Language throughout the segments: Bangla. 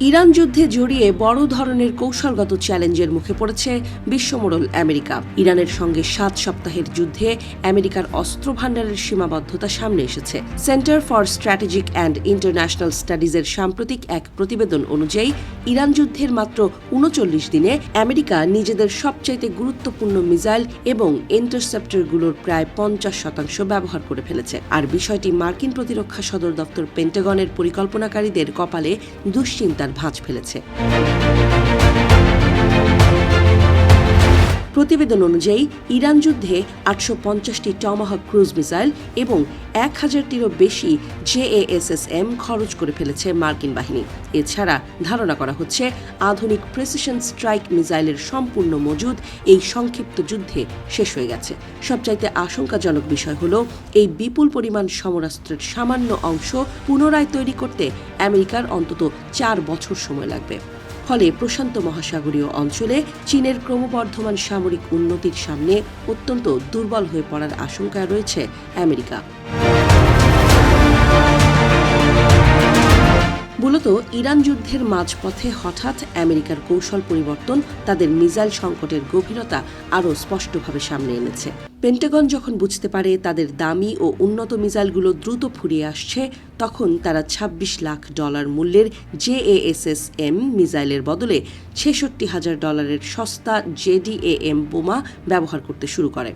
ইরান যুদ্ধে জড়িয়ে বড় ধরনের কৌশলগত চ্যালেঞ্জের মুখে পড়েছে বিশ্বমোড়ল আমেরিকা। ইরানের সঙ্গে 7 সপ্তাহের যুদ্ধে আমেরিকার অস্ত্র ভাণ্ডারের সীমাবদ্ধতা সামনে এসেছে। Center for strategic and international স্টাডিজের সাম্প্রতিক এক প্রতিবেদন অনুযায়ী ইরান যুদ্ধের মাত্র ৩৯ দিনে আমেরিকা নিজেদের সবচাইতে গুরুত্বপূর্ণ মিসাইল এবং ইন্টারসেপ্টরগুলোর প্রায় ৫০% ব্যবহার করে ফেলেছে। আর বিষয়টি মার্কিন প্রতিরক্ষা সদর দপ্তর পেন্টাগনের পরিকল্পনাকারীদের কপালে দুশ্চিন্তার ভাঁজ ফেলেছে। প্রতিবেদন অনুযায়ী ইরান যুদ্ধে ৮৫০টি টমাহক ক্রুজ মিসাইল এবং ১,০০০টিরও বেশি JASSM খরচ করে ফেলেছে মার্কিন বাহিনী। এছাড়া ধারণা করা হচ্ছে আধুনিক প্রিসিশন স্ট্রাইক মিসাইলের সম্পূর্ণ মজুদ এই সংক্ষিপ্ত যুদ্ধে শেষ হয়ে গেছে। সবচাইতে আশঙ্কাজনক বিষয় হল এই বিপুল পরিমাণ সমরাস্ত্রের সামান্য অংশ পুনরায় তৈরি করতে আমেরিকার অন্তত ৪ বছর সময় লাগবে। ফলে প্রশান্ত মহাসাগরীয় অঞ্চলে চীনের ক্রমবর্ধমান সামরিক উন্নতির সামনে অত্যন্ত দুর্বল হয়ে পড়ার আশঙ্কা রয়েছে আমেরিকা। মূলত ইরান যুদ্ধের মাঝপথে হঠাৎ আমেরিকার কৌশল পরিবর্তন তাদের মিসাইল সংকটের গভীরতা আরও স্পষ্টভাবে সামনে এনেছে। পেন্টাগন যখন বুঝতে পারে তাদের দামি ও উন্নত মিসাইলগুলো দ্রুত ফুরিয়ে আসছে, তখন তারা $২৬ লাখ মূল্যের JASSM মিসাইলের বদলে $৬৬,০০০ সস্তা JDAM বোমা ব্যবহার করতে শুরু করে।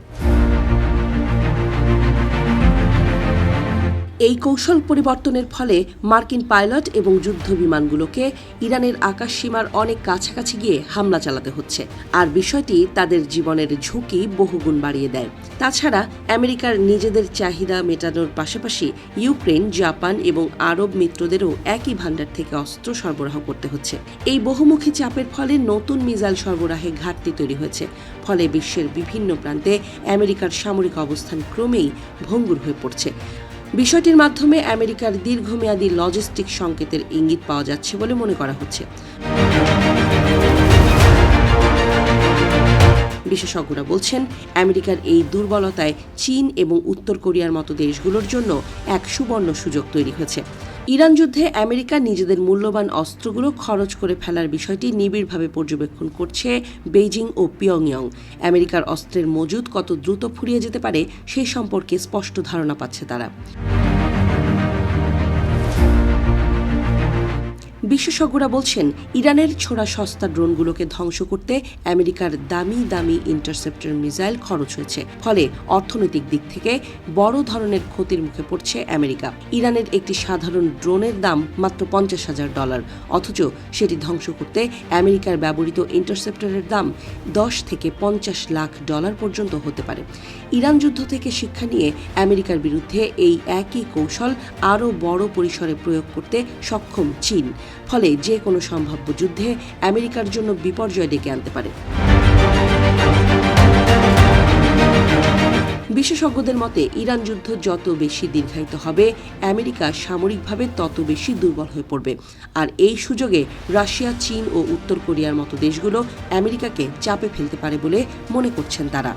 এই কৌশল পরিবর্তনের ফলে মার্কিন পাইলট এবং যুদ্ধ বিমানগুলোকে ইরানের আকাশসীমার অনেক কাছাকাছি গিয়ে হামলা চালাতে হচ্ছে, আর বিষয়টি তাদের জীবনের ঝুঁকি বহুগুণ বাড়িয়ে দেয়। তাছাড়া আমেরিকার নিজেদের চাহিদা মেটানোর পাশাপাশি ইউক্রেন, জাপান এবং আরব মিত্রদেরও একই ভাণ্ডার থেকে অস্ত্র সরবরাহ করতে হচ্ছে। এই বহুমুখী চাপের ফলে নতুন মিসাইল সরবরাহে ঘাটতি তৈরি হয়েছে। ফলে বিশ্বের বিভিন্ন প্রান্তে আমেরিকার সামরিক অবস্থান ক্রমেই ভঙ্গুর হয়ে পড়ছে। বিষয়টির মাধ্যমে আমেরিকার দীর্ঘমেয়াদী লজিস্টিক সংকেতের ইঙ্গিত পাওয়া যাচ্ছে বলে মনে করা হচ্ছে। বিশেষজ্ঞরা বলছেন, আমেরিকার এই দুর্বলতায় চীন এবং উত্তর কোরিয়ার মতো দেশগুলোর জন্য এক সুবর্ণ সুযোগ তৈরি হয়েছে। ইরান যুদ্ধে আমেরিকা নিজেদের মূল্যবান অস্ত্রগুলো খরচ করে ফেলার বিষয়টি নিবিড়ভাবে পর্যবেক্ষণ করছে বেইজিং ও পিয়ংইয়ং। আমেরিকার অস্ত্রের মজুদ কত দ্রুত ফুরিয়ে যেতে পারে সেই সম্পর্কে স্পষ্ট ধারণা পাচ্ছে তারা। বিশেষজ্ঞরা বলছেন, ইরানের ছোড়া সস্তা ড্রোনগুলোকে ধ্বংস করতে আমেরিকার দামি ইন্টারসেপ্টর মিসাইল খরচ হয়েছে। ফলে অর্থনৈতিক দিক থেকে বড় ধরনের ক্ষতির মুখে পড়ছে আমেরিকা। ইরানের একটি সাধারণ ড্রোনের দাম মাত্র $৫০,০০০, অথচ সেটি ধ্বংস করতে আমেরিকার ব্যবহৃত ইন্টারসেপ্টরের দাম $১০ থেকে $৫০ লাখ পর্যন্ত হতে পারে। ইরান যুদ্ধ থেকে শিক্ষা নিয়ে আমেরিকার বিরুদ্ধে এই একই কৌশল আরও বড় পরিসরে প্রয়োগ করতে সক্ষম চীন। ফলে যে কোনো সম্ভাব্য যুদ্ধে আমেরিকার জন্য বিপর্যয় ডেকে আনতে পারে। বিশেষজ্ঞদের মতে, ইরান যুদ্ধ যত বেশি দীর্ঘায়িত হবে, আমেরিকা সামরিকভাবে তত বেশি দুর্বল হয়ে পড়বে। আর এই সুযোগে রাশিয়া, চীন ও উত্তর কোরিয়ার মতো দেশগুলো আমেরিকাকে চাপে ফেলতে পারে বলে মনে করছেন তারা।